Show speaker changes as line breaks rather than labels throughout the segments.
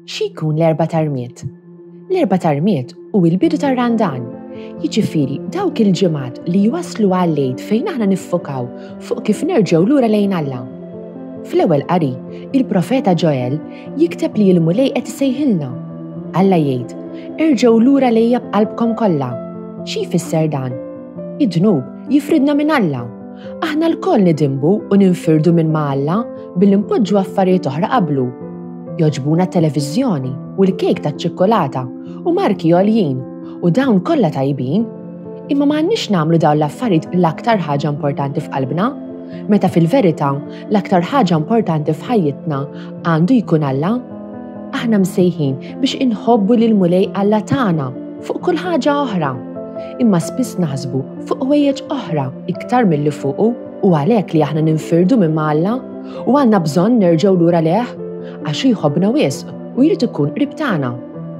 X'jkun l-Erba' Tarmiet? L-Erba' Tarmiet hu l-bidu tar-Randan. Jiġifieri dawk il-ġimgħat li jwasslu għall-Għid fejn aħna niffokaw fuq kif nerġgħu lura lejn Alla. Fl-ewwel qari, il-profeta Ġoel jikteb li l-mulej qed isejħilna. Alla jgħid: irġgħu lura lejja b'qalbkom kollha. Xi jfisser dan? Id-dnub jifridna minn Alla. Aħna lkoll nidimbu u ninfirdu minn ma' Alla billi npoġġu affarijiet oħra qablu. Joġbuna t-televiżjoni u l-kejk taċ-ċikkolata u marki għoljin u dawn kollha tajbin, imma m'għandniex nagħmlu dawn l-affarijiet l-aktar ħaġa importanti f'qalbna, meta fil-verità l-aktar ħaġa importanti f'ħajjitna għandu jkun Alla. Aħna msejħin biex inħobbu lil mulej Alla tagħna fuq kull ħaġa oħra, imma spiss naħsbu fuq ħwejjeġ oħra iktar milli fuqu u għalhekk li aħna ninfirdu minn Alla u għandna bżonn nerġgħu lura leh għax jħobbna wisq u jrid ikun qrib tagħna.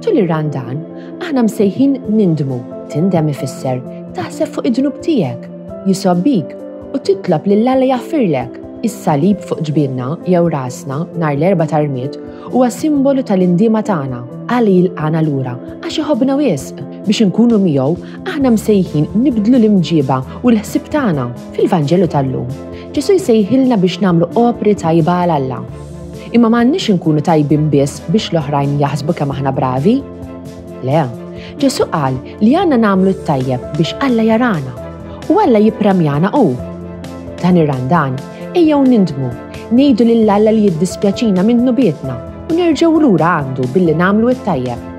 Tul ir-Randan aħna msejħin nindmu. Tindem ifisser taħseb fuq id-dnub tiegħek, jisob bik u titlob lil Alla jaffirlek. Is-salib fuq ġbienna jew rasna nhar l-Erba' Tarmiet huwa simbolu tal-indiema tagħna. Alla jilqana lura għax iħobbna wisq. Biex inkunu miegħu aħna msejħin nibdlu l-imġiba u l-ħsieb tagħna. Fil-Vanġelu tal-lum, Ġesu jsejħilna biex nagħmlu opri tajba għal Alla. Imma m'għandniex inkunu tajbin biss biex l-oħrajn jaħsbu kemm aħna bravi. Le, Ġesu qal li għandna nagħmlu t-tajjeb biex Alla jarana u Alla jippremjana hu. Dan ir-Randan ejjew nindmu, ngħidu lil Alla li jiddispjaċina minn nubietna u nerġgħu lura għandu billi nagħmlu t-tajjeb.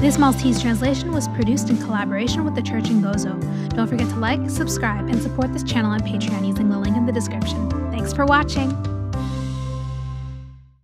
This Maltese translation was produced in collaboration with the Church in Gozo. Don't forget to like, subscribe, and support this channel on Patreon using the link in the description. Thanks for watching!